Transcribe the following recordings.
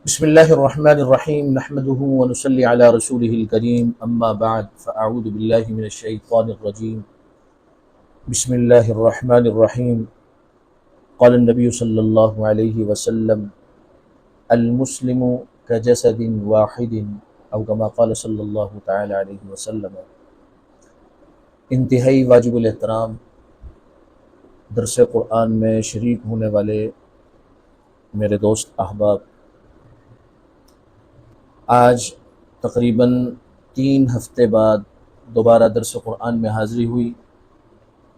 بسم اللہ الرحمن الرحیم نحمده ونصلی علی رسوله الکریم اما بعد فاعوذ باللہ من الشیطان الرجیم بسم اللہ الرحمن الرحیم قال النبی صلی اللہ علیہ وسلم المسلم کجسد واحد او کما قال صلی اللہ تعالی علیہ وسلم۔ انتہائی واجب الاحترام درس قرآن میں شریک ہونے والے میرے دوست احباب، آج تقریباً 3 ہفتے بعد دوبارہ درس قرآن میں حاضری ہوئی۔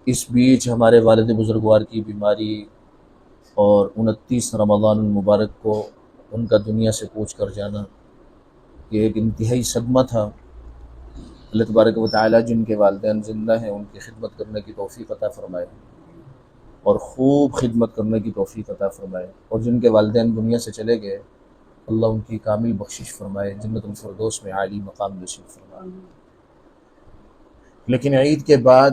اس بیچ ہمارے والد بزرگوار کی بیماری اور 29 رمضان المبارک کو ان کا دنیا سے کوچ کر جانا، یہ ایک انتہائی صدمہ تھا۔ اللہ تبارک و تعالی جن کے والدین زندہ ہیں ان کی خدمت کرنے کی توفیق عطا فرمائے اور خوب خدمت کرنے کی توفیق عطا فرمائے، اور جن کے والدین دنیا سے چلے گئے اللہ ان کی کامل بخشش فرمائے، جنت الفردوس میں عالی مقام نصیب فرمائے۔ لیکن عید کے بعد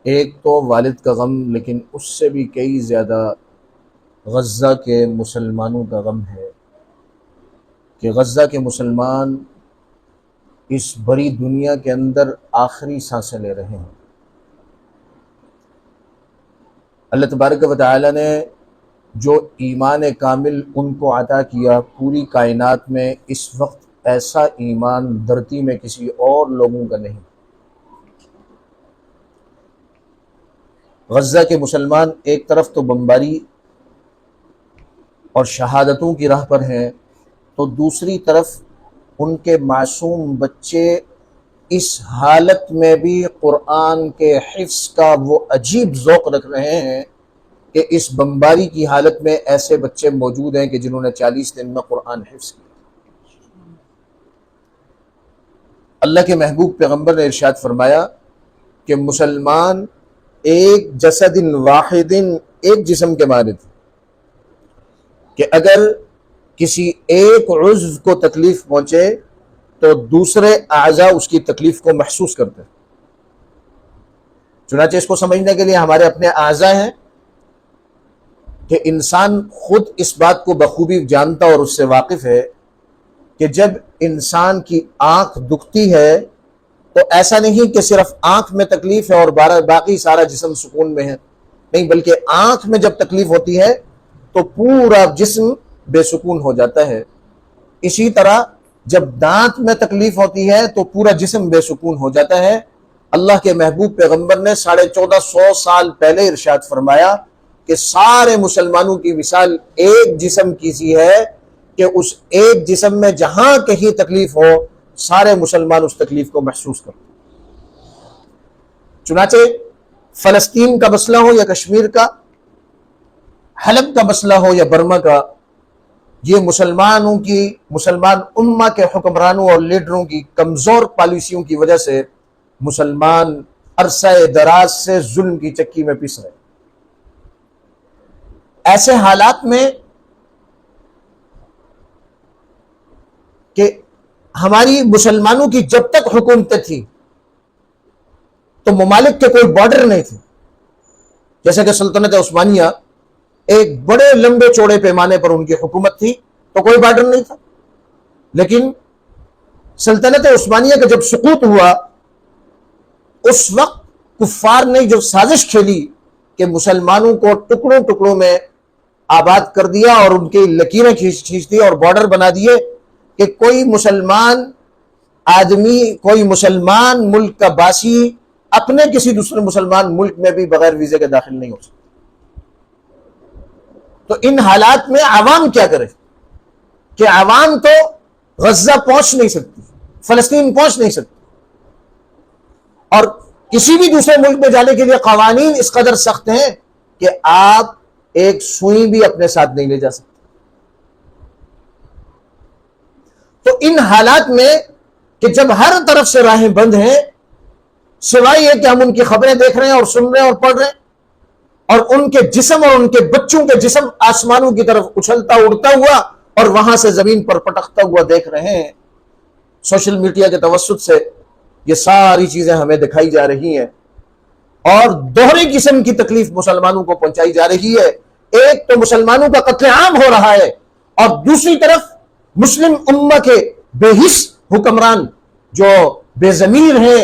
ایک تو والد کا غم، لیکن اس سے بھی کئی زیادہ غزہ کے مسلمانوں کا غم ہے کہ غزہ کے مسلمان اس بڑی دنیا کے اندر آخری سانسیں لے رہے ہیں۔ اللہ تبارک و تعالی نے جو ایمان کامل ان کو عطا کیا، پوری کائنات میں اس وقت ایسا ایمان دھرتی میں کسی اور لوگوں کا نہیں۔ غزہ کے مسلمان ایک طرف تو بمباری اور شہادتوں کی راہ پر ہیں، تو دوسری طرف ان کے معصوم بچے اس حالت میں بھی قرآن کے حفظ کا وہ عجیب ذوق رکھ رہے ہیں کہ اس بمباری کی حالت میں ایسے بچے موجود ہیں کہ جنہوں نے 40 دن میں قرآن حفظ کیا۔ اللہ کے محبوب پیغمبر نے ارشاد فرمایا کہ مسلمان ایک جسد واحد، ایک جسم کے مانند، کہ اگر کسی ایک عضو کو تکلیف پہنچے تو دوسرے اعضاء اس کی تکلیف کو محسوس کرتے ہیں۔ چنانچہ اس کو سمجھنے کے لیے ہمارے اپنے اعضاء ہیں کہ انسان خود اس بات کو بخوبی جانتا اور اس سے واقف ہے کہ جب انسان کی آنکھ دکھتی ہے تو ایسا نہیں کہ صرف آنکھ میں تکلیف ہے اور باقی سارا جسم سکون میں ہے، نہیں، بلکہ آنکھ میں جب تکلیف ہوتی ہے تو پورا جسم بے سکون ہو جاتا ہے۔ اسی طرح جب دانت میں تکلیف ہوتی ہے تو پورا جسم بے سکون ہو جاتا ہے۔ اللہ کے محبوب پیغمبر نے 1450 سال پہلے ارشاد فرمایا کہ سارے مسلمانوں کی مثال ایک جسم کی سی ہے کہ اس ایک جسم میں جہاں کہیں تکلیف ہو سارے مسلمان اس تکلیف کو محسوس کرتے۔ چنانچہ فلسطین کا مسئلہ ہو یا کشمیر کا، حلب کا مسئلہ ہو یا برما کا، یہ مسلمان امہ کے حکمرانوں اور لیڈروں کی کمزور پالیسیوں کی وجہ سے مسلمان عرصہ دراز سے ظلم کی چکی میں پس رہے۔ ایسے حالات میں کہ ہماری مسلمانوں کی جب تک حکومتیں تھی تو ممالک کے کوئی بارڈر نہیں تھے، جیسے کہ سلطنت عثمانیہ ایک بڑے لمبے چوڑے پیمانے پر ان کی حکومت تھی تو کوئی بارڈر نہیں تھا، لیکن سلطنت عثمانیہ کا جب سقوط ہوا اس وقت کفار نے جو سازش کھیلی کہ مسلمانوں کو ٹکڑوں ٹکڑوں میں آباد کر دیا اور ان کی لکیریں کھینچ دی اور بارڈر بنا دیے کہ کوئی مسلمان آدمی، کوئی مسلمان ملک کا باسی اپنے کسی دوسرے مسلمان ملک میں بھی بغیر ویزے کے داخل نہیں ہو سکتا۔ تو ان حالات میں عوام کیا کرے کہ عوام تو غزہ پہنچ نہیں سکتی، فلسطین پہنچ نہیں سکتی، اور کسی بھی دوسرے ملک میں جانے کے لیے قوانین اس قدر سخت ہیں کہ آپ ایک سوئی بھی اپنے ساتھ نہیں لے جا سکتے۔ تو ان حالات میں کہ جب ہر طرف سے راہیں بند ہیں، سوائے یہ کہ ہم ان کی خبریں دیکھ رہے ہیں اور سن رہے ہیں اور پڑھ رہے ہیں، اور ان کے جسم اور ان کے بچوں کے جسم آسمانوں کی طرف اچھلتا اڑتا ہوا اور وہاں سے زمین پر پٹکتا ہوا دیکھ رہے ہیں، سوشل میڈیا کے توسط سے یہ ساری چیزیں ہمیں دکھائی جا رہی ہیں، اور دوہرے قسم کی تکلیف مسلمانوں کو پہنچائی جا رہی ہے۔ ایک تو مسلمانوں کا قتل عام ہو رہا ہے، اور دوسری طرف مسلم امہ کے بے حس حکمران جو بے ضمیر ہیں،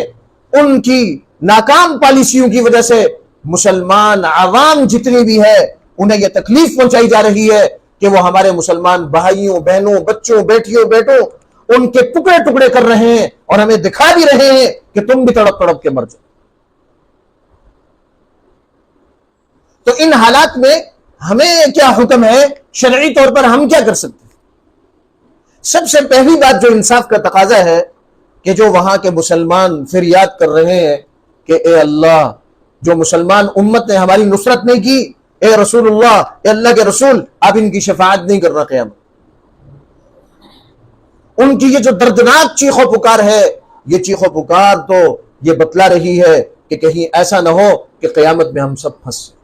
ان کی ناکام پالیسیوں کی وجہ سے مسلمان عوام جتنی بھی ہے انہیں یہ تکلیف پہنچائی جا رہی ہے کہ وہ ہمارے مسلمان بھائیوں، بہنوں، بچوں، بیٹیوں، بیٹوں ان کے ٹکڑے ٹکڑے کر رہے ہیں اور ہمیں دکھا بھی رہے ہیں کہ تم بھی تڑپ تڑپ کے مر جاؤ۔ تو ان حالات میں ہمیں کیا حکم ہے شرعی طور پر، ہم کیا کر سکتے ہیں؟ سب سے پہلی بات جو انصاف کا تقاضا ہے کہ جو وہاں کے مسلمان فریاد کر رہے ہیں کہ اے اللہ، جو مسلمان امت نے ہماری نصرت نہیں کی، اے رسول اللہ، اے اللہ کے رسول، آپ ان کی شفاعت نہیں کر رہا قیامت۔ ان کی یہ جو دردناک چیخ و پکار ہے، یہ چیخ و پکار تو یہ بتلا رہی ہے کہ کہیں ایسا نہ ہو کہ قیامت میں ہم سب پھنس جائیں،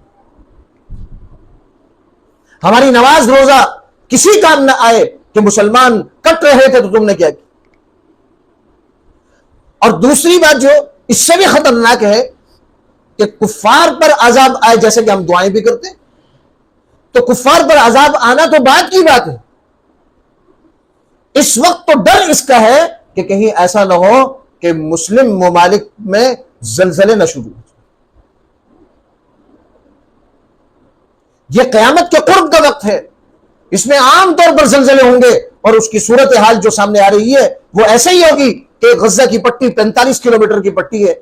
ہماری نماز روزہ کسی کام نہ آئے کہ مسلمان کٹ رہے تھے تو تم نے کیا کیا۔ اور دوسری بات جو اس سے بھی خطرناک ہے کہ کفار پر عذاب آئے، جیسے کہ ہم دعائیں بھی کرتے ہیں، تو کفار پر عذاب آنا تو بات کی بات ہے، اس وقت تو ڈر اس کا ہے کہ کہیں ایسا نہ ہو کہ مسلم ممالک میں زلزلے نہ شروع ہو۔ یہ قیامت کے قرب کا وقت ہے، اس میں عام طور پر زلزلے ہوں گے، اور اس کی صورتحال جو سامنے آ رہی ہے وہ ایسے ہی ہوگی کہ غزہ کی پٹی 45 کلومیٹر کی پٹی ہے،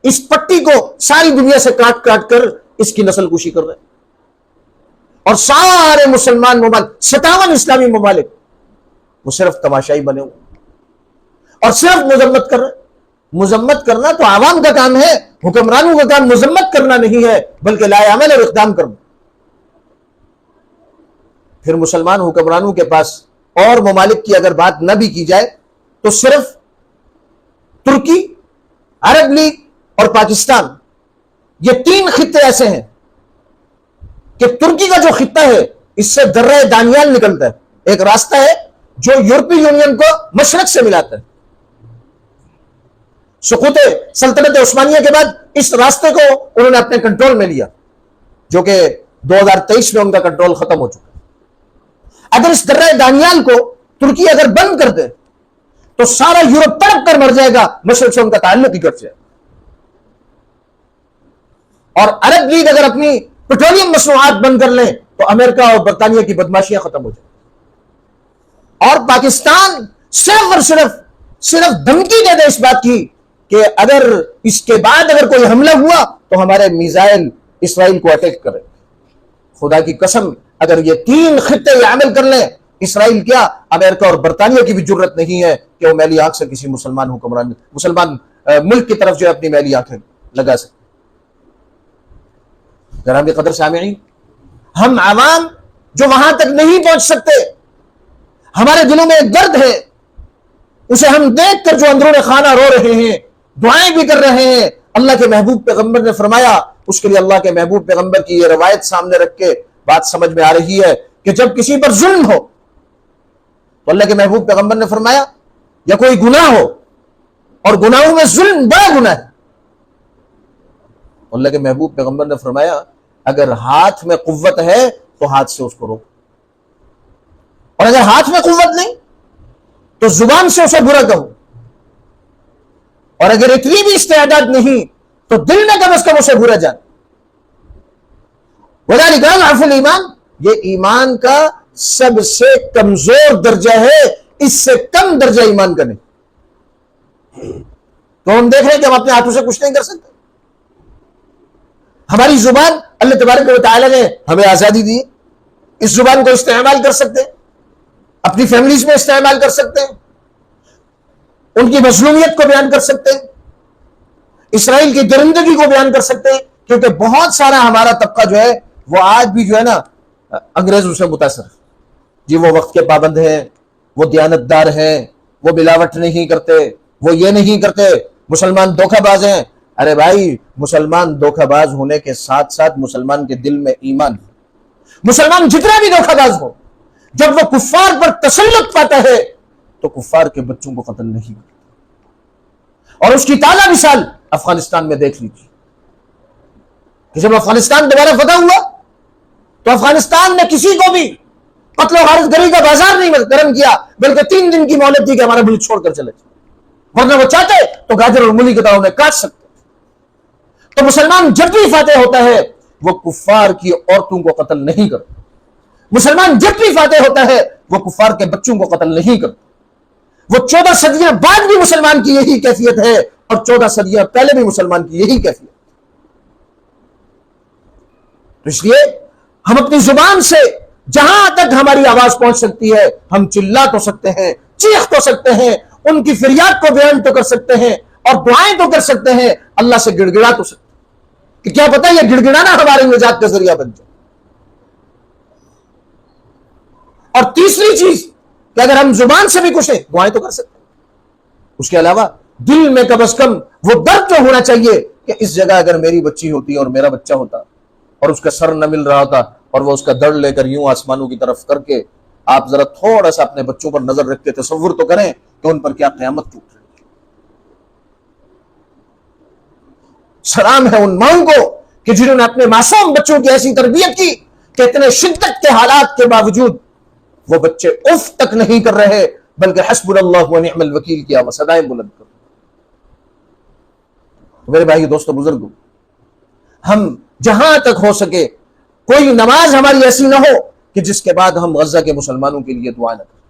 اس پٹی کو ساری دنیا سے کاٹ کاٹ کر اس کی نسل کشی کر رہے ہیں، اور سارے مسلمان ممالک 57 اسلامی ممالک وہ صرف تماشائی بنے ہوئے اور صرف مذمت کر رہے ہیں۔ مذمت کرنا تو عوام کا کام ہے، حکمرانوں کا کام مذمت کرنا نہیں ہے بلکہ لائے عمل اور اقدام کرنا۔ پھر مسلمان حکمرانوں کے پاس اور ممالک کی اگر بات نہ بھی کی جائے تو صرف ترکی، عرب لیگ اور پاکستان، یہ 3 خطے ایسے ہیں کہ ترکی کا جو خطہ ہے اس سے درہ دانیال نکلتا ہے، ایک راستہ ہے جو یورپی یونین کو مشرق سے ملاتا ہے۔ سقوط سلطنت عثمانیہ کے بعد اس راستے کو انہوں نے اپنے کنٹرول میں لیا، جو کہ 2023 میں ان کا کنٹرول ختم ہو چکا۔ اگر اس درہ دانیال کو ترکی اگر بند کر دے تو سارا یورپ تڑپ کر مر جائے گا، مشرق سے ان کا تعلق ہی کٹ جائے گا۔ اور عرب لیگ اگر اپنی پیٹرولیم مصنوعات بند کر لیں تو امریکہ اور برطانیہ کی بدماشیاں ختم ہو جائیں۔ اور پاکستان صرف اور صرف دھمکی دے دے اس بات کی کہ اگر اس کے بعد اگر کوئی حملہ ہوا تو ہمارے میزائل اسرائیل کو اٹیک کرے۔ خدا کی قسم اگر یہ 3 خطے یہ عمل کر لیں، اسرائیل کیا امریکہ اور برطانیہ کی بھی جرت نہیں ہے کہ وہ میلی آنکھ سے کسی مسلمان ملک کی طرف جو ہے اپنی میلی آنکھیں لگا سکے۔ گرامی قدر سامعین، ہم عوام جو وہاں تک نہیں پہنچ سکتے، ہمارے دلوں میں ایک درد ہے، اسے ہم دیکھ کر جو اندرون خانہ رو رہے ہیں، دعائیں بھی کر رہے ہیں۔ اللہ کے محبوب پیغمبر نے فرمایا، اس کے لیے اللہ کے محبوب پیغمبر کی یہ روایت سامنے رکھ کے بات سمجھ میں آ رہی ہے کہ جب کسی پر ظلم ہو تو اللہ کے محبوب پیغمبر نے فرمایا، یا کوئی گناہ ہو، اور گناہوں میں ظلم بڑا گناہ ہے، اللہ کے محبوب پیغمبر نے فرمایا اگر ہاتھ میں قوت ہے تو ہاتھ سے اس کو روکو، اور اگر ہاتھ میں قوت نہیں تو زبان سے اسے برا کہو، اور اگر اتنی بھی استعداد نہیں تو دل میں کم از کم اسے برا جان۔ وذالک اضعف الایمان، یہ ایمان کا سب سے کمزور درجہ ہے، اس سے کم درجہ ایمان کا نہیں۔ تو ہم دیکھ رہے ہیں کہ ہم اپنے ہاتھوں سے کچھ نہیں کر سکتے۔ ہماری زبان اللہ تبارک و تعالی نے ہمیں آزادی دی، اس زبان کو استعمال کر سکتے ہیں، اپنی فیملیز میں استعمال کر سکتے ہیں، ان کی مظلومیت کو بیان کر سکتے ہیں، اسرائیل کی درندگی کو بیان کر سکتے ہیں، کیونکہ بہت سارا ہمارا طبقہ جو ہے وہ آج بھی جو ہے نا انگریزوں سے متاثر ہے۔ جی وہ وقت کے پابند ہیں، وہ دیانتدار ہیں، وہ ملاوٹ نہیں کرتے، وہ یہ نہیں کرتے، مسلمان دھوکہ باز ہیں۔ ارے بھائی، مسلمان دھوکہ باز ہونے کے ساتھ ساتھ مسلمان کے دل میں ایمان ہے۔ مسلمان جتنا بھی دھوکہ باز ہو، جب وہ کفار پر تسلط پاتا ہے تو کفار کے بچوں کو قتل نہیں کرتا۔ اور اس کی تازہ مثال افغانستان میں دیکھ لیجیے کہ جب افغانستان دوبارہ فتح ہوا تو افغانستان نے کسی کو بھی قتل و غارت گری کا بازار نہیں گرم کیا، بلکہ 3 دن کی مہلت دی کہ ہمارا ملک چھوڑ کر چلے، ورنہ وہ چاہتے تو گاجر اور مولی کی طرح انہیں کاٹ سکتے۔ تو مسلمان جب بھی فاتح ہوتا ہے وہ کفار کی عورتوں کو قتل نہیں کرتا، مسلمان جب بھی فاتح ہوتا ہے وہ کفار کے بچوں کو قتل نہیں کرتا۔ وہ 14 صدیاں بعد بھی مسلمان کی یہی کیفیت ہے، اور 14 صدیاں پہلے بھی مسلمان کی یہی کیفیت۔ تو اس لیے ہم اپنی زبان سے جہاں تک ہماری آواز پہنچ سکتی ہے ہم چلا تو سکتے ہیں، چیخ تو سکتے ہیں، ان کی فریاد کو بیان تو کر سکتے ہیں، اور دعائیں تو کر سکتے ہیں، اللہ سے گڑ گڑا تو سکتے ہیں کہ کیا پتہ یہ گڑ گڑانا ہمارے نجات کا ذریعہ بن جائے۔ اور تیسری چیز کہ اگر ہم زبان سے بھی کچھ ہیں دعائیں تو کر سکتے ہیں، اس کے علاوہ دل میں کم از کم وہ درد تو ہونا چاہیے کہ اس جگہ اگر میری بچی ہوتی اور میرا بچہ ہوتا اور اس کا سر نہ مل رہا ہوتا اور وہ اس کا دڑ لے کر یوں آسمانوں کی طرف کر کے، آپ ذرا تھوڑا سا اپنے بچوں پر نظر رکھ کے تصور تو کریں کہ ان پر کیا قیامت ٹوٹ رہی ہے۔ سلام ہے ان ماؤں کو کہ جنہوں نے اپنے معصوم بچوں کی ایسی تربیت کی کہ اتنے شدت کے حالات کے باوجود وہ بچے اف تک نہیں کر رہے، بلکہ حسبنا اللہ و نعم الوکیل کی آواز صدائیں بلند کر۔ میرے بھائی دوستو بزرگوں، ہم جہاں تک ہو سکے کوئی نماز ہماری ایسی نہ ہو کہ جس کے بعد ہم غزہ کے مسلمانوں کے لیے دعا نہ کریں۔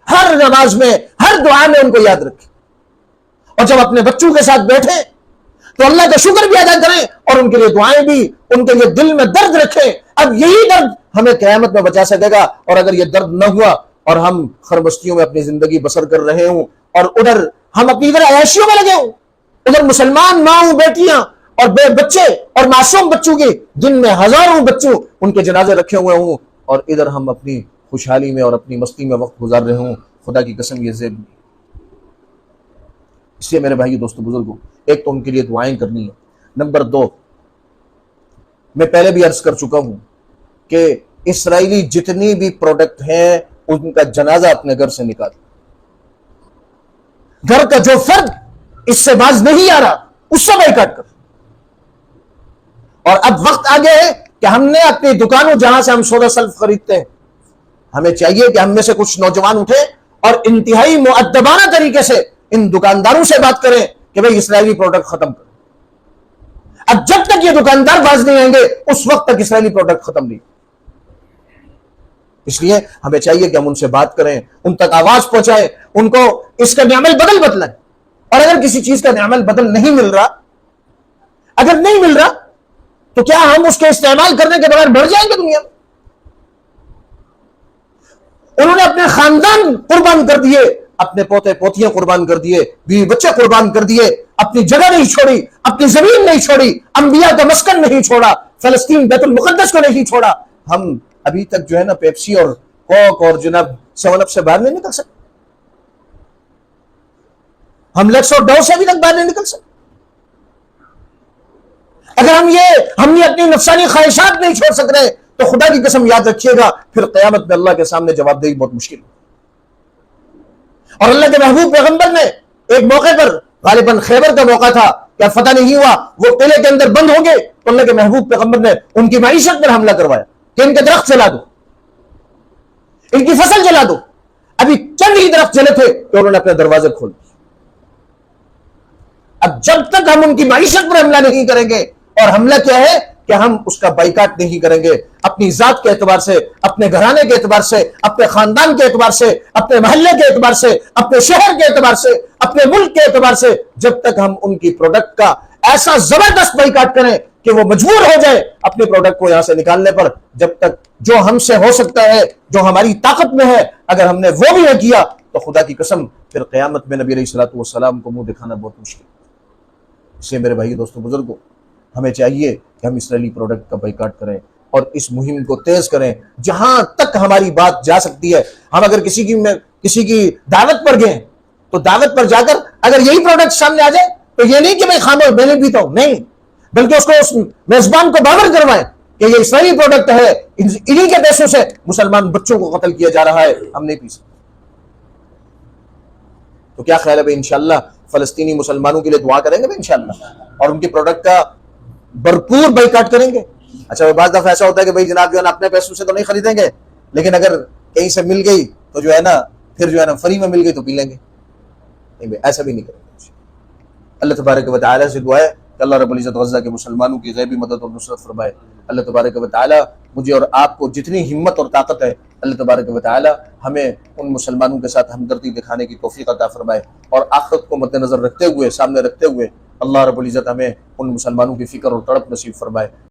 ہر نماز میں، ہر دعا میں ان کو یاد رکھیں، اور جب اپنے بچوں کے ساتھ بیٹھیں تو اللہ کا شکر بھی ادا کریں اور ان کے لیے دعائیں بھی، ان کے لیے دل میں درد رکھیں۔ اب یہی درد ہمیں قیامت میں بچا سکے گا، اور اگر یہ درد نہ ہوا اور ہم خربستیوں میں اپنی زندگی بسر کر رہے ہوں اور ادھر ہم اپنی ادھر عیاشیوں میں لگے ہوں، ادھر مسلمان ماں بیٹیاں اور بچے اور معصوم بچوں کے دن میں ہزاروں بچوں ان کے جنازے رکھے ہوئے ہوں، اور ادھر ہم اپنی خوشحالی میں اور اپنی مستی میں وقت گزار رہے ہوں، خدا کی قسم یہ زیب نہیں۔ اس لیے میرے بھائی دوستو بزرگوں، ایک تو ان کے لیے دعائیں کرنی ہے، نمبر 2 میں پہلے بھی عرض کر چکا ہوں کہ اسرائیلی جتنی بھی پروڈکٹ ہیں ان کا جنازہ اپنے گھر سے نکال، گھر کا جو فرد اس سے باز نہیں آ رہا اس سے بائیکاٹ کر۔ اور اب وقت آ گیا ہے کہ ہم نے اپنی دکانوں جہاں سے ہم سودا سلف خریدتے ہیں، ہمیں چاہیے کہ ہم میں سے کچھ نوجوان اٹھے اور انتہائی مؤدبانہ طریقے سے ان دکانداروں سے بات کریں کہ بھئی اسرائیلی پروڈکٹ ختم کریں۔ اب جب تک یہ دکاندار باز نہیں آئیں گے اس وقت تک اسرائیلی پروڈکٹ ختم نہیں۔ اس لیے ہمیں چاہیے کہ ہم ان سے بات کریں، ان تک آواز پہنچائیں، ان کو اس کا نعمل بدل بتلائیں، اور اگر کسی چیز کا نعمل بدل نہیں مل رہا، اگر نہیں مل رہا تو کیا ہم اس کے استعمال کرنے کے بغیر بڑھ جائیں گے دنیا میں؟ انہوں نے اپنے خاندان قربان کر دیے، اپنے پوتے پوتیاں قربان کر دیے، بیوی بچے قربان کر دیے، اپنی جگہ نہیں چھوڑی، اپنی زمین نہیں چھوڑی، انبیاء کا مسکن نہیں چھوڑا، فلسطین بیت المقدس کو نہیں چھوڑا۔ ہم ابھی تک جو ہے نا پیپسی اور کوک اور جناب 7 اپ سے باہر نہیں نکل سکتے، ہم لیکس اور ڈو سے ابھی تک باہر نہیں نکل سکتے۔ اگر ہم نے اپنی نفسانی خواہشات نہیں چھوڑ سک رہے تو خدا کی قسم یاد رکھیے گا پھر قیامت میں اللہ کے سامنے جواب دہی بہت مشکل ہے۔ اور اللہ کے محبوب پیغمبر نے ایک موقع پر، غالباً خیبر کا موقع تھا یا فتح نہیں ہوا، وہ قلعے کے اندر بند ہوں گے تو اللہ کے محبوب پیغمبر نے ان کی معیشت پر حملہ کروایا کہ ان کے درخت جلا دو، ان کی فصل جلا دو۔ ابھی چند ہی درخت جلے تھے تو انہوں نے اپنے دروازے کھول دیے۔ اب جب تک ہم ان کی معیشت پر حملہ نہیں کریں گے، اور حملہ کیا ہے کہ ہم اس کا بائیکاٹ نہیں کریں گے، اپنی ذات کے اعتبار سے، اپنے گھرانے کے اعتبار سے، اپنے خاندان کے اعتبار سے، اپنے محلے کے اعتبار سے، اپنے شہر کے اعتبار سے، اپنے ملک کے اعتبار سے، جب تک ہم ان کی پروڈکٹ کا ایسا زبردست بائیکاٹ کریں کہ وہ مجبور ہو جائے اپنے پروڈکٹ کو یہاں سے نکالنے پر، جب تک جو ہم سے ہو سکتا ہے، جو ہماری طاقت میں ہے، اگر ہم نے وہ بھی نہ کیا تو خدا کی قسم پھر قیامت میں نبی علیہ الصلوۃ والسلام کو منہ دکھانا بہت مشکل ہے۔ اس لیے میرے بھائی دوستو بزرگوں، ہمیں چاہیے کہ ہم اسرائیلی پروڈکٹ کا بائیکاٹ کریں اور اس مہم کو تیز کریں جہاں تک ہماری بات جا سکتی ہے۔ ہم اگر کسی کی دعوت پر گئے تو دعوت پر جا کر اگر یہی پروڈکٹ سامنے آ جائے تو یہ نہیں کہ میں خاموش میں نہیں پیتا ہوں، نہیں، بلکہ اس کو اس میزبان کو باور کروائیں کہ یہ اسرائیلی پروڈکٹ ہے، انہی کے پیسوں سے مسلمان بچوں کو قتل کیا جا رہا ہے، ہم نہیں پی سکتے۔ تو کیا خیال ہے بھائی انشاءاللہ فلسطینی مسلمانوں کے لیے دعا کریں گے بھائی انشاءاللہ، اور ان کی پروڈکٹ کا بھرپور بائیکاٹ کریں گے۔ اچھا بعض دفعہ ایسا ہوتا ہے کہ بھائی جناب جو ہے نا اپنے پیسوں سے تو نہیں خریدیں گے، لیکن اگر کہیں سے مل گئی تو جو ہے نا پھر جو ہے نا فری میں مل گئی تو پی لیں گے، نہیں بھائی ایسا بھی نہیں کریں گے۔ اللہ تبارک و تعالیٰ سے دعا ہے کہ اللہ رب العزت غزہ کے مسلمانوں کی غیبی مدد اور نصرت فرمائے۔ اللہ تبارک و تعالیٰ مجھے اور آپ کو جتنی ہمت اور طاقت ہے، اللہ تبارک و تعالیٰ ہمیں ان مسلمانوں کے ساتھ ہمدردی دکھانے کی توفیق عطا فرمائے، اور آخرت کو مد نظر رکھتے ہوئے، سامنے رکھتے ہوئے اللہ رب العزت ہمیں ان مسلمانوں کی فکر اور تڑپ نصیب فرمائے۔